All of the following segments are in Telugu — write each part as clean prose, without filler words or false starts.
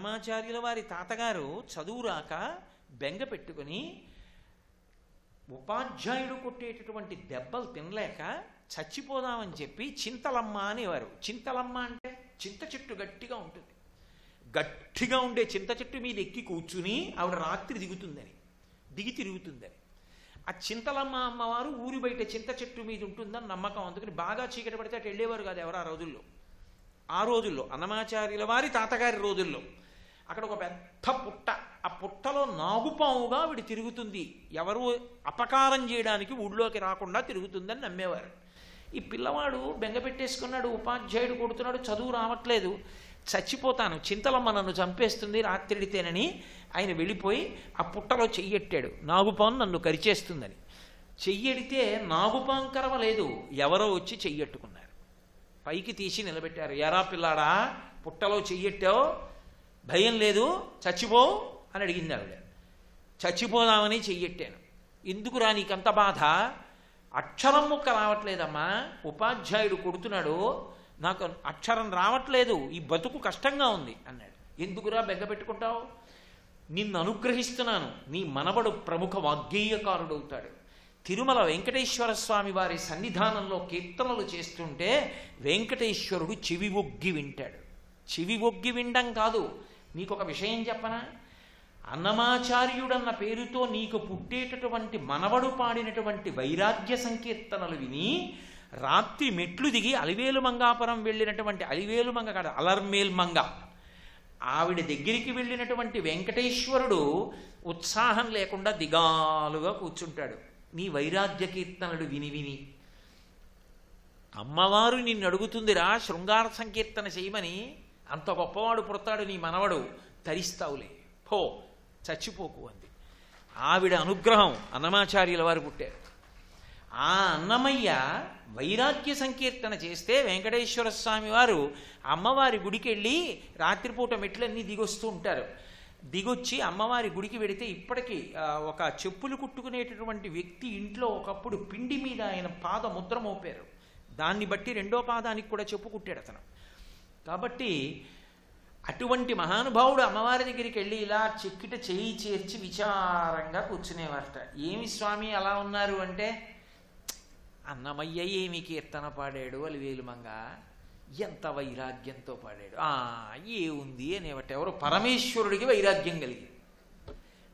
అన్నమాచార్యుల వారి తాతగారు చదువు రాక బెంగ పెట్టుకుని ఉపాధ్యాయుడు కొట్టేటటువంటి దెబ్బలు తినలేక చచ్చిపోదామని చెప్పి చింతలమ్మ అనేవారు. చింతలమ్మ అంటే చింత చెట్టు గట్టిగా ఉంటుంది. గట్టిగా ఉండే చింత చెట్టు మీద ఎక్కి కూర్చుని ఆవిడ రాత్రి దిగి తిరుగుతుందని. ఆ చింతలమ్మ అమ్మవారు ఊరి బయట చింత చెట్టు మీద ఉంటుందని నమ్మకం. అందుకని బాగా చీకటి పడితే అటు వెళ్ళేవారు కాదు ఎవరు ఆ రోజుల్లో అన్నమాచార్యుల వారి తాతగారి రోజుల్లో. అక్కడ ఒక పెద్ద పుట్ట, ఆ పుట్టలో నాగుపాముగా ఆవిడ తిరుగుతుంది, ఎవరు అపకారం చేయడానికి ఊళ్ళోకి రాకుండా తిరుగుతుందని నమ్మేవారు. ఈ పిల్లవాడు బెంగ పెట్టేసుకున్నాడు, ఉపాధ్యాయుడు కొడుతున్నాడు, చదువు రావట్లేదు, చచ్చిపోతాను, చింతలమ్మ నన్ను చంపేస్తుంది రాత్రిడితేనని ఆయన వెళ్ళిపోయి ఆ పుట్టలో చెయ్యెట్టాడు. నాగుపాము నన్ను కరిచేస్తుందని. చెయ్యెడితే నాగుపాము కరవలేదు, ఎవరో వచ్చి చెయ్యెట్టుకున్నారు. పైకి తీసి నిలబెట్టారు. ఎరా పిల్లాడా, పుట్టలో చెయ్యెట్టావు, భయం లేదు, చచ్చిపోవు అని అడిగింది ఆవిడ. చచ్చిపోదామని చెయ్యెట్టాను. ఎందుకురా నీకంత బాధ? అక్షరం ముక్క రావట్లేదమ్మా, ఉపాధ్యాయుడు కొడుతున్నాడు, నాకు అక్షరం రావట్లేదు, ఈ బతుకు కష్టంగా ఉంది అన్నాడు. ఎందుకురా బెంగ పెట్టుకుంటావు? నిన్ను అనుగ్రహిస్తున్నాను, నీ మనవడు ప్రముఖ వాగ్గేయకారుడవుతాడు. తిరుమల వెంకటేశ్వర స్వామి వారి సన్నిధానంలో కీర్తనలు చేస్తుంటే వెంకటేశ్వరుడు చెవి ఒగ్గి వింటాడు. చెవి ఒగ్గి వినడం కాదు, నీకొక విషయం చెప్పనా? అన్నమాచార్యుడన్న పేరుతో నీకు పుట్టేటటువంటి మనవడు పాడినటువంటి వైరాగ్య సంకీర్తనలు విని రాత్రి మెట్లు దిగి అలివేలు మంగాపురం వెళ్ళినటువంటి అలివేలు మంగ కాదు అలర్మేల్ మంగ ఆవిడ దగ్గరికి వెళ్ళినటువంటి వెంకటేశ్వరుడు ఉత్సాహం లేకుండా దిగాలుగా కూర్చుంటాడు నీ వైరాగ్య కీర్తనలు విని విని. అమ్మవారు నిన్ను అడుగుతుందిరా శృంగార సంకీర్తన చేయమని, అంత గొప్పవాడు పుడతాడు నీ మనవడు, తరిస్తావులే, పో చచ్చిపోకు అంది. ఆవిడ అనుగ్రహం అన్నమాచార్యుల వారు పుట్టారు. ఆ అన్నమయ్య వైరాగ్య సంకీర్తన చేస్తే వెంకటేశ్వర స్వామి వారు అమ్మవారి గుడికి వెళ్ళి రాత్రిపూట మెట్లన్నీ దిగొస్తూ ఉంటారు. దిగొచ్చి అమ్మవారి గుడికి వెడితే ఇప్పటికీ ఒక చెప్పులు కుట్టుకునేటటువంటి వ్యక్తి ఇంట్లో ఒకప్పుడు పిండి మీద ఆయన పాద ముద్ర మోపారు. దాన్ని బట్టి రెండో పాదానికి కూడా చెప్పు కుట్టాడు అతను. కాబట్టి అటువంటి మహానుభావుడు అమ్మవారి దగ్గరికి వెళ్ళి ఇలా చెక్కిట చేయి చేర్చి విచారంగా కూర్చునేవారట. ఏమి స్వామి అలా ఉన్నారు అంటే, అన్నమయ్య ఏమి కీర్తన పాడాడు అలివేలుమంగ, ఎంత వైరాగ్యంతో పాడాడు, ఏ ఉంది అనేవట. ఎవరు? పరమేశ్వరుడికి వైరాగ్యం కలిగింది.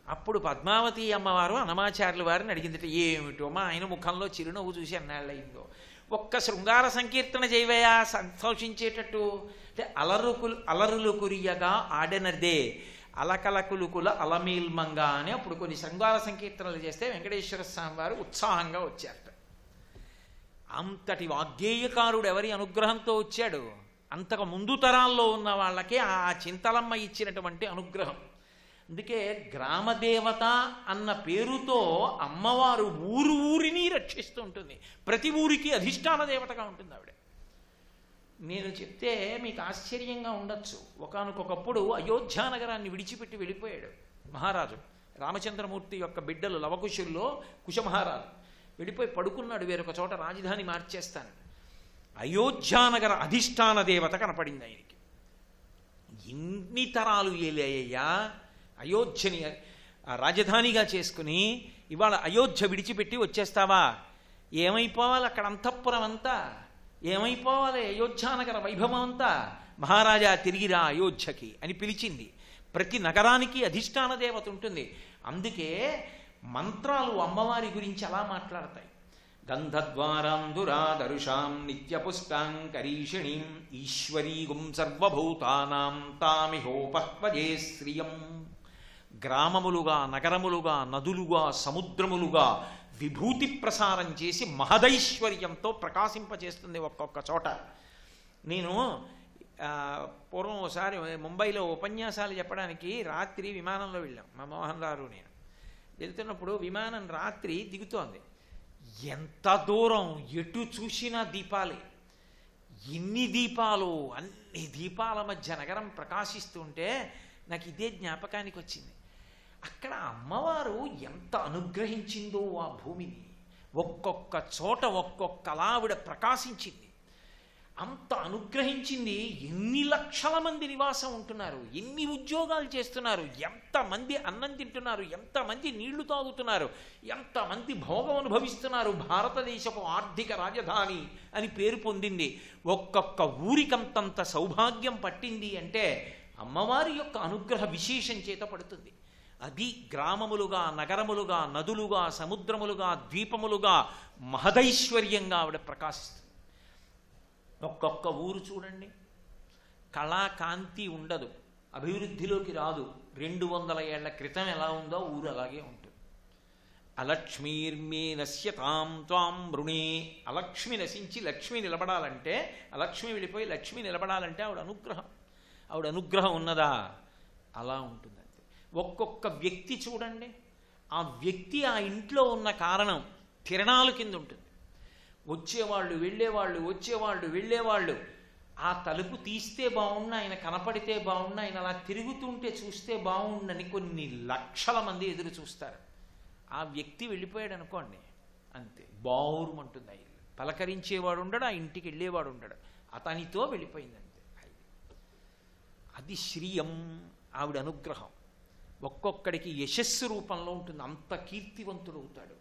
అప్పుడు పద్మావతి అమ్మవారు అన్నమాచార్యుల వారిని అడిగిందట, ఏమిటో మా ఆయన ముఖంలో చిరునవ్వు చూసి అన్నాళ్ళయిందో, ఒక్క శృంగార సంకీర్తన చేయవయా సంతోషించేటట్టు అంటే, అలరులు కురియగా ఆడెనదే అలకలకులుకుల అలమేల్మంగ అని అప్పుడు కొన్ని శృంగార సంకీర్తనలు చేస్తే వెంకటేశ్వర స్వామి వారు ఉత్సాహంగా వచ్చారట. అంతటి వాగ్గేయకారుడు ఎవరి అనుగ్రహంతో వచ్చాడు? అంతకు ముందు తరాల్లో ఉన్న వాళ్ళకే ఆ చింతలమ్మ ఇచ్చినటువంటి అనుగ్రహం. అందుకే గ్రామదేవత అన్న పేరుతో అమ్మవారు ఊరిని రక్షిస్తూ ఉంటుంది. ప్రతి ఊరికి అధిష్టాన దేవతగా ఉంటుంది ఆవిడ. నేను చెప్తే మీకు ఆశ్చర్యంగా ఉండొచ్చు. ఒకానొకప్పుడు అయోధ్యానగరాన్ని విడిచిపెట్టి వెళ్ళిపోయాడు మహారాజు. రామచంద్రమూర్తి యొక్క బిడ్డలు లవకుశుల్లో కుశమహారాజు వెళ్ళిపోయి పడుకున్నాడు వేరొక చోట, రాజధాని మార్చేస్తాను. అయోధ్యానగర అధిష్టాన దేవత కనపడింది ఆయనకి. ఎన్ని తరాలు ఏలయ్యా అయోధ్యని రాజధానిగా చేసుకుని ఇవాళ అయోధ్య విడిచిపెట్టి వచ్చేస్తావా? ఏమైపోవాలి అక్కడ అంతఃపురం అంతా? ఏమైపోవాలి అయోధ్యానగర వైభవం అంతా? మహారాజా తిరిగిరా అయోధ్యకి అని పిలిచింది. ప్రతి నగరానికి అధిష్టాన దేవత ఉంటుంది. అందుకే మంత్రాలు అమ్మవారి గురించి అలా మాట్లాడతాయి. గంధద్వారాంధురాదరుషాం నిత్యపుష్టాంకరీషిణీం ఈశ్వరీగుం సర్వభూతానాం తామిహోపహ్వజే శ్రియం. గ్రామములుగా, నగరములుగా, నదులుగా, సముద్రములుగా విభూతి ప్రసారం చేసి మహదైశ్వర్యంతో ప్రకాశింపచేస్తుంది ఒక్కొక్క చోట. నేను పూర్వం ఒకసారి ముంబైలో ఉపన్యాసాలు చెప్పడానికి రాత్రి విమానంలో వెళ్ళాం, మా మోహన్ రావు నేను. వెళ్తున్నప్పుడు విమానం రాత్రి దిగుతోంది. ఎంత దూరం ఎటు చూసినా దీపాలే, ఎన్ని దీపాలు, అన్ని దీపాల మధ్య నగరం ప్రకాశిస్తుంటే నాకు ఇదే జ్ఞాపకానికి వచ్చింది. అక్కడ అమ్మవారు ఎంత అనుగ్రహించిందో ఆ భూమిని. ఒక్కొక్క చోట ఒక్కొక్కలా ఆవిడ ప్రకాశించింది. అంత అనుగ్రహించింది. ఎన్ని లక్షల మంది నివాసం ఉంటున్నారు, ఎన్ని ఉద్యోగాలు చేస్తున్నారు, ఎంతమంది అన్నం తింటున్నారు, ఎంతమంది నీళ్లు తాగుతున్నారు, ఎంతమంది భోగం అనుభవిస్తున్నారు. భారతదేశపు ఆర్థిక రాజధాని అని పేరు పొందింది. ఒక్కొక్క ఊరికంతంత సౌభాగ్యం పట్టింది అంటే అమ్మవారి యొక్క అనుగ్రహ విశేషం చేత పడుతుంది. అది గ్రామములుగా, నగరములుగా, నదులుగా, సముద్రములుగా, ద్వీపములుగా మహదైశ్వర్యంగా ఆవిడ ప్రకాశిస్తుంది. ఒక్కొక్క ఊరు చూడండి, కళాకాంతి ఉండదు, అభివృద్ధిలోకి రాదు. 200 ఏళ్ల క్రితం ఎలా ఉందో ఊరు అలాగే ఉంటుంది. అలక్ష్మీర్మే నశ్యతాం త్వాం మృణే. అలక్ష్మి నశించి లక్ష్మి నిలబడాలంటే, అలక్ష్మి వెళ్ళిపోయి లక్ష్మి నిలబడాలంటే ఆవిడ అనుగ్రహం ఉన్నదా? అలా ఉంటుంది. అంతే. ఒక్కొక్క వ్యక్తి చూడండి, ఆ వ్యక్తి ఆ ఇంట్లో ఉన్న కారణం తిరణాలు కింద ఉంటుంది. వచ్చేవాళ్ళు వెళ్ళేవాళ్ళు, వచ్చేవాళ్ళు వెళ్ళేవాళ్ళు. ఆ తలుపు తీస్తే బాగుండు, ఆయన కనపడితే బాగుండు, ఆయన అలా తిరుగుతుంటే చూస్తే బాగుండని కొన్ని లక్షల మంది ఎదురు చూస్తారు. ఆ వ్యక్తి వెళ్ళిపోయాడు అనుకోండి, అంతే, బావురుమంటుంది ఆ ఇల్లు. పలకరించేవాడు ఉండడు, ఆ ఇంటికి వెళ్ళేవాడు ఉండడు, అతనితో వెళ్ళిపోయింది అంతే. అది శ్రీయం, ఆవిడ అనుగ్రహం. ఒక్కొక్కడికి యశస్సు రూపంలో ఉంటుంది, అంత కీర్తివంతుడు అవుతాడు.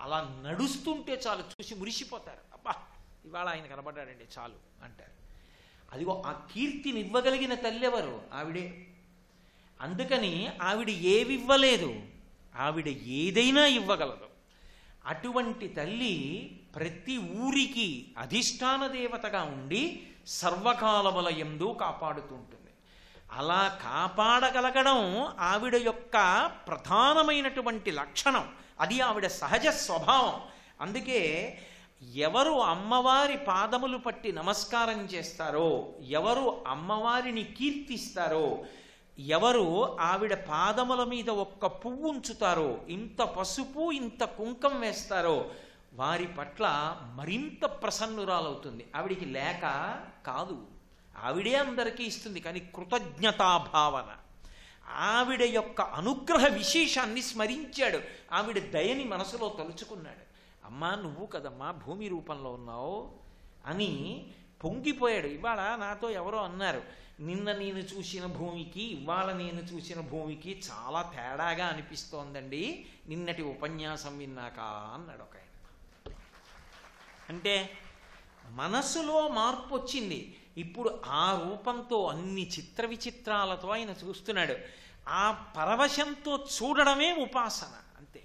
అలా నడుస్తుంటే చాలు చూసి మురిసిపోతారు. అబ్బా, ఇవాళ ఆయన కనబడ్డాడండి చాలు అంటారు. అదిగో ఆ కీర్తిని ఇవ్వగలిగిన తల్లి ఎవరు? ఆవిడే. అందుకని ఆవిడ ఏవివ్వలేదు, ఆవిడ ఏదైనా ఇవ్వగలదు. అటువంటి తల్లి ప్రతి ఊరికి అధిష్టాన దేవతగా ఉండి సర్వకాలముల యందు కాపాడుతూ ఉంటుంది. అలా కాపాడగలగడం ఆవిడ యొక్క ప్రధానమైనటువంటి లక్షణం. అది ఆవిడ సహజ స్వభావం. అందుకే ఎవరు అమ్మవారి పాదములు పట్టి నమస్కారం చేస్తారో, ఎవరు అమ్మవారిని కీర్తిస్తారో, ఎవరు ఆవిడ పాదముల మీద ఒక్క పువ్వు ఉంచుతారో, ఇంత పసుపు ఇంత కుంకం వేస్తారో, వారి పట్ల మరింత ప్రసన్నురాలవుతుంది. ఆవిడికి లేక కాదు, ఆవిడే అందరికీ ఇస్తుంది, కానీ కృతజ్ఞతాభావన. ఆవిడ యొక్క అనుగ్రహ విశేషాన్ని స్మరించాడు, ఆవిడ దయని మనసులో తలుచుకున్నాడు. అమ్మా, నువ్వు కదమ్మా భూమి రూపంలో ఉన్నావు అని పొంగిపోయాడు. ఇవాళ నాతో ఎవరో అన్నారు, నిన్న నేను చూసిన భూమికి ఇవాళ నేను చూసిన భూమికి చాలా తేడాగా అనిపిస్తోందండి నిన్నటి ఉపన్యాసం విన్నాక అన్నాడు ఒక ఆయన. అంటే మనసులో మార్పు వచ్చింది. ఇప్పుడు ఆ రూపంతో అన్ని చిత్ర విచిత్రాలతో ఆయన చూస్తున్నాడు. ఆ పరవశంతో చూడడమే ఉపాసన, అంతే.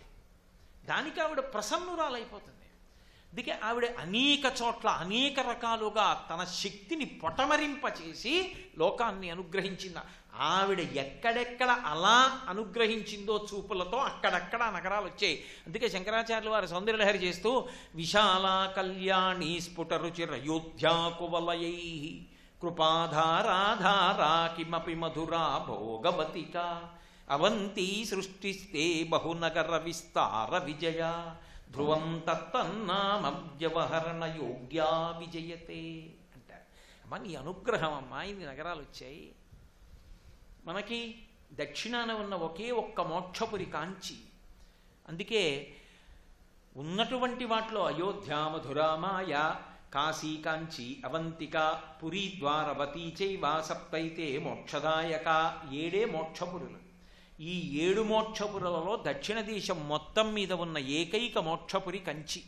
దానికి ఆవిడ ప్రసన్నురాలైపోతుంది. అందుకే ఆవిడ అనేక చోట్ల అనేక రకాలుగా తన శక్తిని పొటమరింపచేసి లోకాన్ని అనుగ్రహించింది. ఆవిడ ఎక్కడెక్కడ అలా అనుగ్రహించిందో చూపులతో అక్కడక్కడ నగరాలు వచ్చాయి. అందుకే శంకరాచార్యులు వారు సౌందర్యలహరి చేస్తూ విశాల కళ్యాణి స్ఫుటరుచిరయోధ్యాకువలయై కృపాధారాధారా కిమపి మధురా భోగవతిక అవంతి సృష్టిస్తే బహునగర విస్తార విజయ ధ్రువం తత్తన్నామవ్యవహరణ యోగ్యా విజయతే అంటారు. అమ్మ, నీ అనుగ్రహం అమ్మా ఇన్ని నగరాలు వచ్చాయి. మనకి దక్షిణాన ఉన్న ఒకే ఒక్క మోక్షపురి కాంచి. అందుకే ఉన్నటువంటి వాటిలో అయోధ్య, మధుర, మాయ, కాశీ, కాంచి, అవంతిక, పురీ, ద్వారవతీ చైవ సప్తైతే మోక్షదాయక. 7 మోక్షపురులు. ఈ 7 మోక్షపురులలో దక్షిణ దేశం మొత్తం మీద ఉన్న ఏకైక మోక్షపురి కంచి.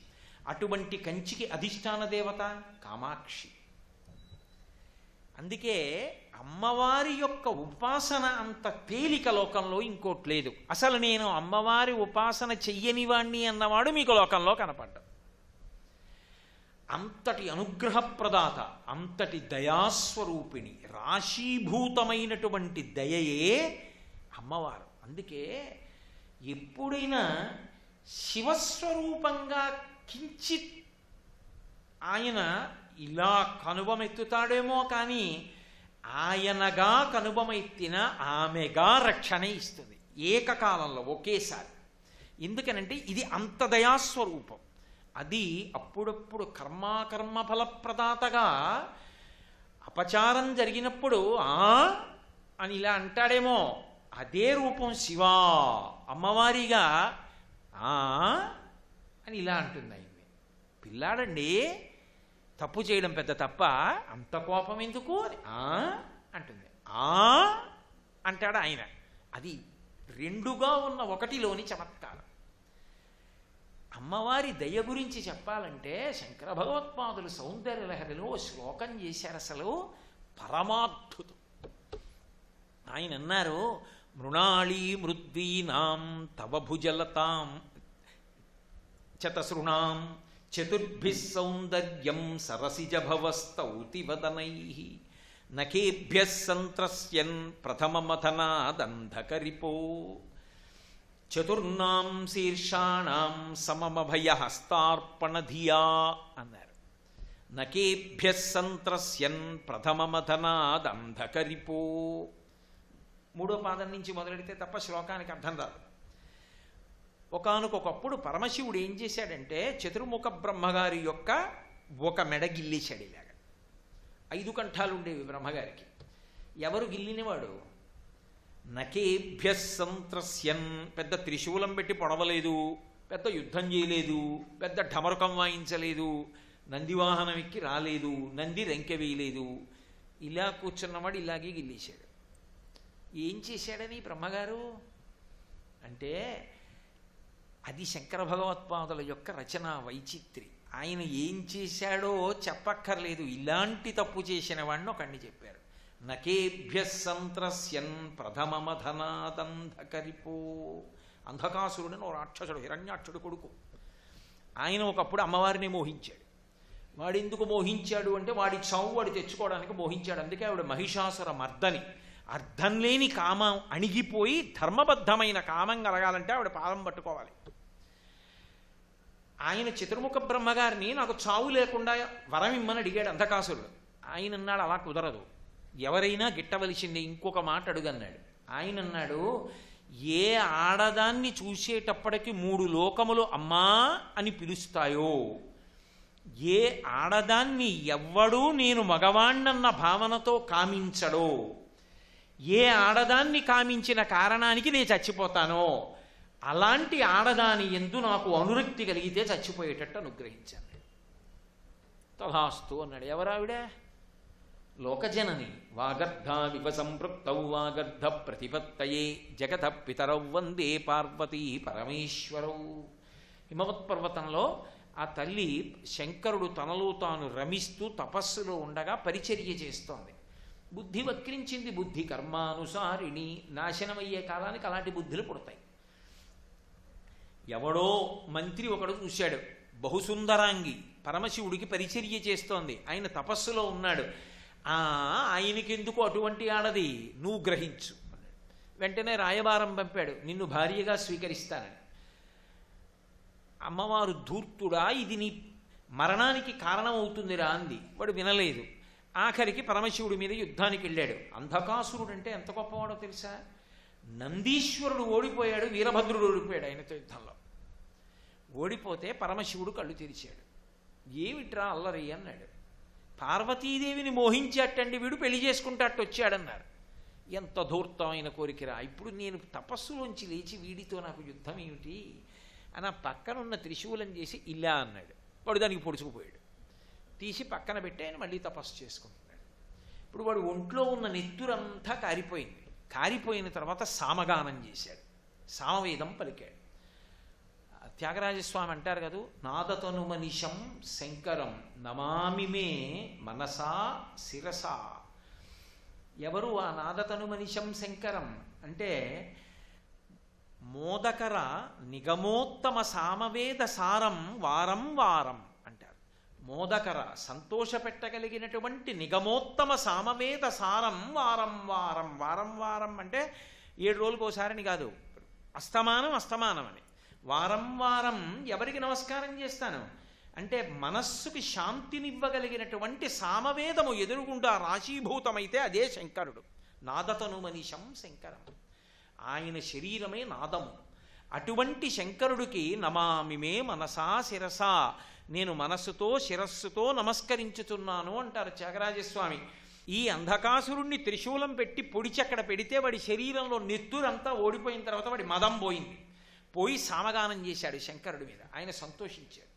అటువంటి కంచికి అధిష్టాన దేవత కామాక్షి. అందుకే అమ్మవారి యొక్క ఉపాసన అంత తేలిక లోకంలో ఇంకోటి లేదు. అసలు నేను అమ్మవారి ఉపాసన చెయ్యని వాణ్ణి అన్నవాడు మీకు లోకంలో కనపడ్డాడు. అంతటి అనుగ్రహప్రదాత, అంతటి దయాస్వరూపిణి, రాశీభూతమైనటువంటి దయయే అమ్మవారు. అందుకే ఎప్పుడైనా శివస్వరూపంగా కించిత్ ఆయన ఇలా కనుబమెత్తుతాడేమో కానీ ఆయనగా కనుబమెత్తిన ఆమెగా రక్షణ ఇస్తుంది ఏకకాలంలో ఒకేసారి. ఎందుకనంటే ఇది అంత దయాస్వరూపం. అది అప్పుడప్పుడు కర్మాకర్మ ఫలప్రదాతగా అపచారం జరిగినప్పుడు అని ఇలా అంటాడేమో, అదే రూపం శివా అమ్మవారిగా అని ఇలా అంటుంది. ఆయన్ని పిల్లాడండి తప్పు చేయడం పెద్ద తప్ప, అంత కోపం ఎందుకు అని అంటుంది. అంటాడు ఆయన. అది రెండుగా ఉన్న ఒకటిలోని చమత్కారం. అమ్మవారి దయ గురించి చెప్పాలంటే శంకర భగవత్పాదులు సౌందర్య లహరిలో శ్లోకం చేశారు. అసలు పరమాద్భుతం. ఆయన అన్నారు, మృణాళీ మృద్వీనాం తవ భుజలతాం చతసృణాం చతుర్భిః సౌందర్యం సరసిజభవస్తౌతి వదనైః నకేభ్యః సంత్రస్యన్ ప్రథమమథనాదంధకరిపో చతుర్నాం శీర్షాణాం సమమభయహస్తార్పణధియా అన్నారు. నకేభ్యః సంత్రస్యన్ ప్రథమమథనాదంధకరిపో. మూడో పాదం నుంచి మొదలెడితే తప్ప శ్లోకానికి అర్థం రాదు. ఒకానొకప్పుడు పరమశివుడు ఏం చేశాడంటే చతుర్ముఖ బ్రహ్మగారి యొక్క ఒక మెడ గిల్లేశాడు. ఇలాగా 5 కంఠాలు ఉండేవి బ్రహ్మగారికి. ఎవరు గిల్లినవాడు? నకేభ్యః సంత్రస్యన్. పెద్ద త్రిశూలం పెట్టి పొడవలేదు, పెద్ద యుద్ధం చేయలేదు, పెద్ద ఢమరుకం వాయించలేదు, నందివాహనం ఎక్కి రాలేదు, నంది రెంకె వేయలేదు. ఇలా కూర్చున్నవాడు ఇలాగే గిల్లేశాడు. ఏం చేశాడని బ్రహ్మగారు అంటే, అది శంకర భగవత్పాదుల యొక్క రచన వైచిత్రి. ఆయన ఏం చేశాడో చెప్పక్కర్లేదు, ఇలాంటి తప్పు చేసిన వాడిని ఒకడిని చెప్పారు. నకేభ్యః సంత్రస్యన్ ప్రథమమథనాదంధకరిపో. అంధకాసురుడని ఓ రాక్షసుడు, హిరణ్యాక్షుడు కొడుకు. ఆయన ఒకప్పుడు అమ్మవారిని మోహించాడు. వాడెందుకు మోహించాడు అంటే వాడి చావు వాడు తెచ్చుకోవడానికి మోహించాడు. అందుకే ఆవిడ మహిషాసుర మర్దని. అర్థం లేని కామం అణిగిపోయి ధర్మబద్ధమైన కామం కలగాలంటే ఆవిడ పాదం పట్టుకోవాలి. ఆయన చతుర్ముఖ బ్రహ్మగారిని నాకు చావు లేకుండా వరం ఇమ్మని అడిగాడు అంధకాసురుడు. ఆయన అన్నాడు, అలా కుదరదు, ఎవరైనా గిట్టవలసిందే, ఇంకొక మాట అడుగన్నాడు. ఆయన అన్నాడు, ఏ ఆడదాన్ని చూసేటప్పటికి 3 లోకములు అమ్మా అని పిలుస్తాయో, ఏ ఆడదాన్ని ఎవ్వడూ నేను మగవాణ్ణన్న భావనతో కామించడో, ఏ ఆడదాన్ని కామించిన కారణానికి నేను చచ్చిపోతానో, అలాంటి ఆడదాని యందు నాకు అనురక్తి కలిగితే చచ్చిపోయేటట్టు అనుగ్రహించాను. తథాస్తు అన్నాడు. ఎవరావిడ? లోకజనని. వాగర్ధావివ సంపృక్తౌ వాగర్ధ ప్రతిపత్తయే జగత పితరౌ వందే పార్వతీ పరమేశ్వరౌ. హిమవత్ పర్వతంలో ఆ తల్లి శంకరుడు తనలో తాను రమిస్తూ తపస్సులో ఉండగా పరిచర్య చేస్తోంది. బుద్ధి వక్రించింది. బుద్ధి కర్మానుసారిణి. నాశనమయ్యే కాలానికి అలాంటి బుద్ధులు పుడతాయి. ఎవడో మంత్రి ఒకడు చూశాడు, బహుసుందరాంగి పరమశివుడికి పరిచర్య చేస్తోంది, ఆయన తపస్సులో ఉన్నాడు. ఆయనకెందుకు అటువంటి ఆడది, నువ్వు గ్రహించు. వెంటనే రాయబారం పంపాడు, నిన్ను భార్యగా స్వీకరిస్తానని. అమ్మవారు ధూర్తుడా, ఇది నీ మరణానికి కారణమవుతుందిరా అంది. వాడు వినలేదు. ఆఖరికి పరమశివుడి మీద యుద్ధానికి వెళ్ళాడు. అంధకాసురుడు అంటే ఎంత గొప్పవాడో తెలుసా? నందీశ్వరుడు ఓడిపోయాడు, వీరభద్రుడు ఓడిపోయాడు ఆయనతో యుద్ధంలో. ఓడిపోతే పరమశివుడు కళ్ళు తెరిచాడు. ఏమిట్రా అల్లరి అన్నాడు. పార్వతీదేవిని మోహించేటండి వీడు, పెళ్లి చేసుకుంటాట్టు వచ్చాడన్నారు. ఎంత ధూర్తమైన కోరికరా, ఇప్పుడు నేను తపస్సులోంచి లేచి వీడితో నాకు యుద్ధం ఏమిటి అని ఆ పక్కనున్న త్రిశూలం చేసి ఇలా అన్నాడు. వాడు దానికి పొడుచుకుపోయాడు. తీసి పక్కన పెట్టి ఆయన మళ్ళీ తపస్సు చేసుకుంటున్నాడు. ఇప్పుడు వాడు ఒంట్లో ఉన్న నెత్తురంతా కారిపోయింది. కారిపోయిన తర్వాత సామగానం చేశాడు, సామవేదం పలికాడు. త్యాగరాజస్వామి అంటారు కదా, నాదతను మనిషం శంకరం నమామి మే మనసా శిరసా. ఎవరు ఆ నాదతను మనిషం శంకరం అంటే, మోదకర నిగమోత్తమ సామవేద సారం వారం వారం అంటారు. మోదకర సంతోషపెట్టగలిగినటువంటి నిగమోత్తమ సామవేద సారం వారం వారం. వారం వారం అంటే 7 రోజులకు ఒకసారని కాదు, అస్తమానం అస్తమానం అని. వారం వారం ఎవరికి నమస్కారం చేస్తాను అంటే, మనస్సుకి శాంతినివ్వగలిగినటువంటి సామవేదము ఎదురుగుండా రాశీభూతమైతే అదే శంకరుడు. నాదతను మనిషం శంకరం, ఆయన శరీరమే నాదము. అటువంటి శంకరుడికి నమామి మే మనసా శిరసా, నేను మనస్సుతో శిరస్సుతో నమస్కరించుతున్నాను అంటారు త్యాగరాజస్వామి. ఈ అంధకాసురుణ్ణి త్రిశూలం పెట్టి పొడిచి అక్కడ పెడితే వాడి శరీరంలో నెత్తురంతా ఓడిపోయిన తర్వాత వాడి మదం పోయింది. పోయి సామగానం చేశాడు శంకరుడి మీద. ఆయన సంతోషించాడు.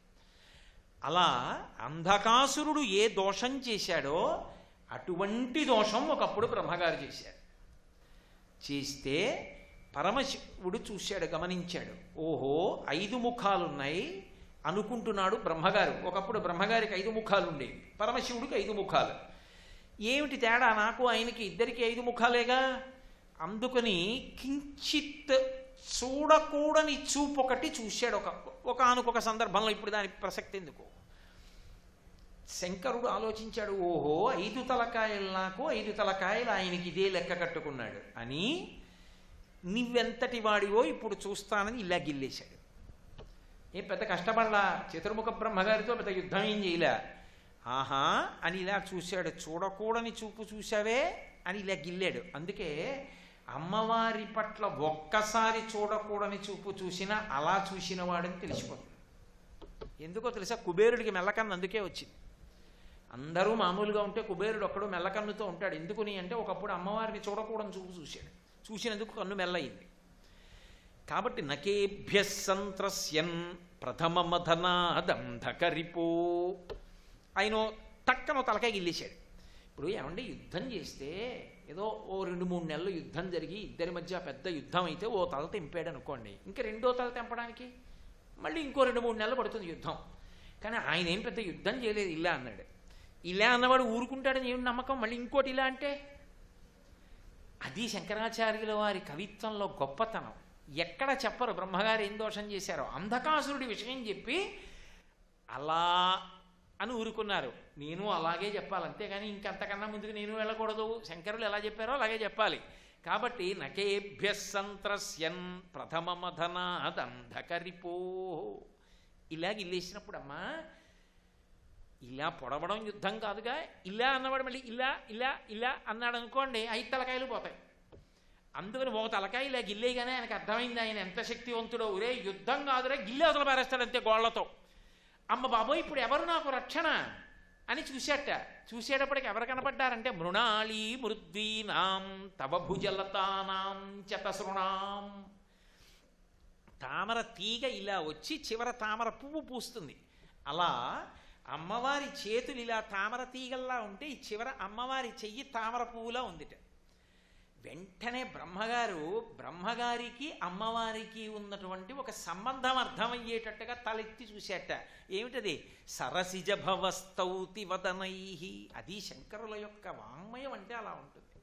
అలా అంధకాసురుడు ఏ దోషం చేశాడో అటువంటి దోషం ఒకప్పుడు బ్రహ్మగారు చేశాడు. చేస్తే పరమశివుడు చూశాడు, గమనించాడు. ఓహో 5 ముఖాలున్నాయి అనుకుంటున్నాడు బ్రహ్మగారు. ఒకప్పుడు బ్రహ్మగారికి 5 ముఖాలు ఉండేవి, పరమశివుడికి 5 ముఖాలు. ఏమిటి తేడా? నాకు ఆయనకి ఇద్దరికి 5 ముఖాలేగా. అందుకని కించిత్ చూడకూడని చూపు ఒకటి చూశాడు ఒకనొక సందర్భంలో. ఇప్పుడు దానికి ప్రసక్తి ఎందుకు? శంకరుడు ఆలోచించాడు, ఓహో 5 తలకాయలు నాకు, 5 తలకాయలు ఆయనకి ఇదే లెక్క కట్టుకున్నాడు అని. నువ్వెంతటి వాడివో ఇప్పుడు చూస్తానని ఇలా గిల్లేశాడు. ఏం పెద్ద కష్టపడలా, చతుర్ముఖ బ్రహ్మగారితో పెద్ద యుద్ధం ఏం చేయలే. ఆహా అని ఇలా చూశాడు. చూడకూడని చూపు చూశావే అని ఇలా గిల్లాడు. అందుకే అమ్మవారి పట్ల ఒక్కసారి చూడకూడని చూపు చూసినా అలా చూసిన వాడని తెలిసిపోతుంది. ఎందుకో తెలుసా? కుబేరుడికి మెల్లకన్ను అందుకే వచ్చింది. అందరూ మామూలుగా ఉంటే కుబేరుడు ఒక్కడు మెల్లకన్నుతో ఉంటాడు. ఎందుకుని అంటే ఒకప్పుడు అమ్మవారిని చూడకూడని చూపు చూశాడు, చూసినందుకు కన్ను మెల్లయింది. కాబట్టి నకేభ్య సంత్రస్యన్ ప్రథమ మధనాదంధకరిపో ఆయన తక్కన తలకాయ గిల్లేశాడు. ఇప్పుడు ఏమంటే యుద్ధం చేస్తే ఏదో ఓ 2-3 నెలలు యుద్ధం జరిగి ఇద్దరి మధ్య పెద్ద యుద్ధం అయితే ఓ తల తెంపాడు అనుకోండి, ఇంకా రెండో తల తెంపడానికి మళ్ళీ ఇంకో 2-3 నెలలు పడుతుంది యుద్ధం. కానీ ఆయన ఏం పెద్ద యుద్ధం చేయలేదు, ఇలా అన్నాడు. ఇలా అన్నవాడు ఊరుకుంటాడని ఏమి నమ్మకం? మళ్ళీ ఇంకోటి ఇలా అంటే అది శంకరాచార్యుల వారి కవిత్వంలో గొప్పతనం. ఎక్కడ చెప్పరు బ్రహ్మగారు ఏం దోషం చేశారో. అంధకాసురుడి విషయం చెప్పి అలా అని ఊరుకున్నారు. నేను అలాగే చెప్పాలి, అంతేగాని ఇంకంతకన్నా ముందుకు నేను వెళ్ళకూడదు. శంకరులు ఎలా చెప్పారో అలాగే చెప్పాలి. కాబట్టి నకేభ్య సంత్రస్యన్ ప్రథమ మధనాదంధకరిపో ఇలా గిల్లేసినప్పుడు అమ్మా ఇలా పొడవడం యుద్ధం కాదుగా. ఇలా అన్నవాడు మళ్ళీ ఇలా ఇలా ఇలా అన్నాడు అనుకోండి, 5 తలకాయలు పోతాయి. అందుకని ఓ తలకాయ ఇలా గిల్లేగానే ఆయనకు అర్థమైంది ఆయన ఎంత శక్తివంతుడో. ఒరే యుద్ధం కాదురా, గిల్లే అవతల పారేస్తాడు అంతే గోళ్లతో. అమ్మ బాబోయ్ ఇప్పుడు ఎవరు నాకు రక్షణ అని చూశాట. చూసేటప్పటికి ఎవరు కనపడ్డారంటే మృణాళీ మృద్వీనాం తవ భుజలతానాం చతసృణాం. తామర తీగ ఇలా వచ్చి చివర తామర పువ్వు పూస్తుంది. అలా అమ్మవారి చేతులు ఇలా తామర తీగల్లా ఉంటే ఈ చివర అమ్మవారి చెయ్యి తామర పువ్వులా ఉందిట. వెంటనే బ్రహ్మగారికి అమ్మవారికి ఉన్నటువంటి ఒక సంబంధం అర్థమయ్యేటట్టుగా తలెత్తి చూసేట. ఏమిటది? సరసిజ భవస్తౌతి వదనై. అది శంకరుల యొక్క వాంగ్మయం అంటే అలా ఉంటుంది.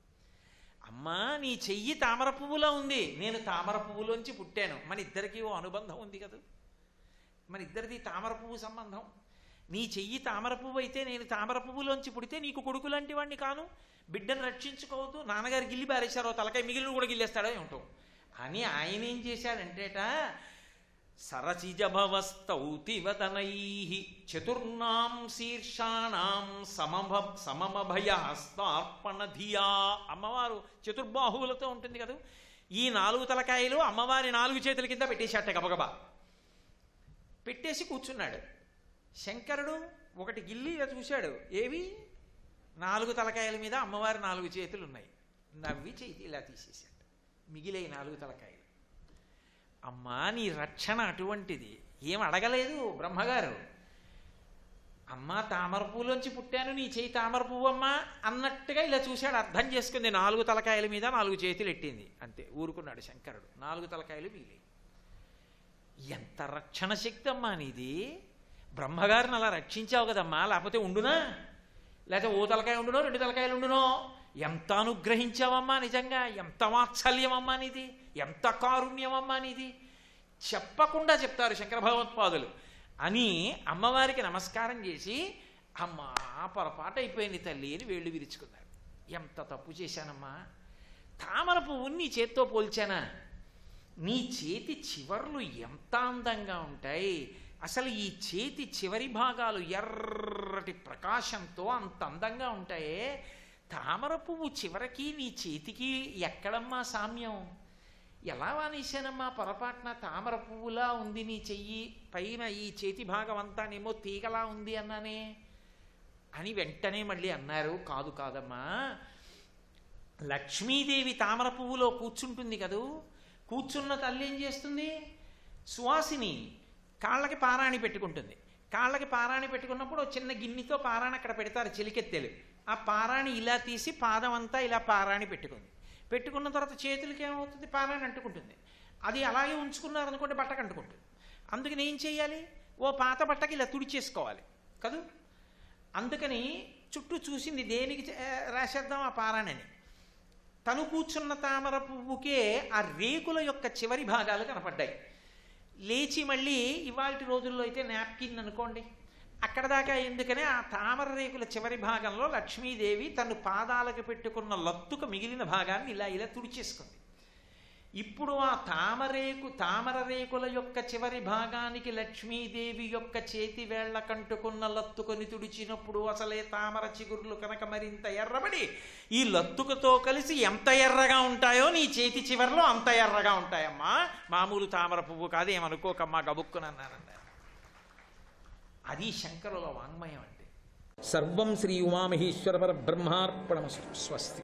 అమ్మా నీ చెయ్యి తామర పువ్వులా ఉంది, నేను తామర పువ్వులోంచి పుట్టాను. మన ఇద్దరికీ ఓ అనుబంధం ఉంది కదా, మన ఇద్దరిది తామర పువ్వు సంబంధం. నీ చెయ్యి తామర పువ్వు అయితే నేను తామర పువ్వులోంచి పుడితే నీకు కొడుకు లాంటి వాడిని కాను, బిడ్డను రక్షించుకోవద్దు. నాన్నగారు గిల్లి పారేశారో తలకాయ మిగిలిన కూడా గిల్లేస్తాడో ఏమిటో అని ఆయన ఏం చేశాడంటేట సరసిజభవస్తౌతి వదనై చతుర్నాం శీర్షాణం సమమభయహస్తార్పణ ధియా. అమ్మవారు చతుర్బాహువులతో ఉంటుంది కదా, ఈ 4 తలకాయలు అమ్మవారి 4 చేతుల కింద పెట్టేశాట. గబగబా పెట్టేసి కూర్చున్నాడు. శంకరుడు ఒకటి గిల్లి ఇలా చూశాడు. ఏవి? 4 తలకాయల మీద అమ్మవారి 4 చేతులు ఉన్నాయి. నవ్వి చేతి ఇలా తీసేశాడు, మిగిలే 4 తలకాయలు. అమ్మా నీ రక్షణ అటువంటిది. ఏం అడగలేదు బ్రహ్మగారు. అమ్మా తామర పువ్వులోంచి పుట్టాను, నీ చేయి తామర పువ్వు అమ్మా అన్నట్టుగా ఇలా చూశాడు. అర్థం చేసుకుంది 4 తలకాయల మీద 4 చేతులు ఎట్టింది అంతే. ఊరుకున్నాడు శంకరుడు. 4 తలకాయలు మిగిలి. ఎంత రక్షణ శక్తి అమ్మా నీది! బ్రహ్మగారిని అలా రక్షించావు కదమ్మా, లేకపోతే ఉండునా? లేకపోతే ఓ తలకాయ ఉండునో 2 తలకాయలు ఉండునో? ఎంత అనుగ్రహించావమ్మా నిజంగా! ఎంత వాత్సల్యమమ్మా నీది! ఎంత కారుణ్యమమ్మా నీది! చెప్పకుండా చెప్తారు శంకర భగవత్పాదులు. అని అమ్మవారికి నమస్కారం చేసి అమ్మా పొరపాటు అయిపోయింది తల్లి అని వేళ్ళు విరుచుకున్నాడు. ఎంత తప్పు చేశానమ్మా! తామర పువ్వుని నీ చేత్తో పోల్చానా? నీ చేతి చివర్లు ఎంత అందంగా ఉంటాయి! అసలు ఈ చేతి చివరి భాగాలు ఎర్రటి ప్రకాశంతో అంత అందంగా ఉంటాయే. తామర పువ్వు చివరికి నీ చేతికి ఎక్కడమ్మా సామ్యం? ఎలా వానేశానమ్మా పొరపాటున? తామర పువ్వులా ఉంది నీ చెయ్యి, పైన ఈ చేతి భాగం అంతానేమో తీగలా ఉంది అన్నానే అని వెంటనే మళ్ళీ అన్నారు. కాదు కాదమ్మా, లక్ష్మీదేవి తామర పువ్వులో కూర్చుంటుంది కదూ. కూర్చున్న తల్లి ఏం చేస్తుంది? సువాసిని కాళ్ళకి పారాణి పెట్టుకుంటుంది. కాళ్ళకి పారాణి పెట్టుకున్నప్పుడు చిన్న గిన్నెతో పారాణి అక్కడ పెడతారు చిలికెత్తెలు. ఆ పారాణి ఇలా తీసి పాదం అంతా ఇలా పారాణి పెట్టుకున్న తర్వాత చేతులకి ఏమవుతుంది, పారాణి అంటుకుంటుంది. అది అలాగే ఉంచుకున్నారనుకోండి బట్టకు అంటుకుంటుంది. అందుకని ఏం చేయాలి, ఓ పాత బట్టకి ఇలా తుడిచేసుకోవాలి కదూ. అందుకని చుట్టూ చూసింది దేనికి రాసేద్దాం ఆ పారాణిని. తను కూర్చున్న తామర పువ్వుకే ఆ రేకుల యొక్క చివరి భాగాలు కనపడ్డాయి. లేచి మళ్ళీ ఇవాళ రోజుల్లో అయితే నాప్కిన్ అనుకోండి, అక్కడ దాకా ఎందుకనే ఆ తామర రేకుల చివరి భాగంలో లక్ష్మీదేవి తను పాదాలకు పెట్టుకున్న లత్తుక మిగిలిన భాగాన్ని ఇలా ఇలా తుడిచేసుకుంది. ఇప్పుడు ఆ తామర రేకుల యొక్క చివరి భాగానికి లక్ష్మీదేవి యొక్క చేతి వేళ్ల కంటుకున్న లత్తుకొని తుడిచినప్పుడు అసలే తామర చిగురులు కనుక మరింత ఎర్రబడి ఈ లత్తుకతో కలిసి ఎంత ఎర్రగా ఉంటాయో నీ చేతి చివరిలో అంత ఎర్రగా ఉంటాయమ్మా. మామూలు తామర పువ్వు కాదు, ఏమనుకోకమ్మా గబుక్కునన్నానండి. అది శంకరుల వాంగ్మయం అంటే. సర్వం శ్రీ ఉమామహేశ్వర పరబ్రహ్మార్పణమస్తు. స్వస్తి.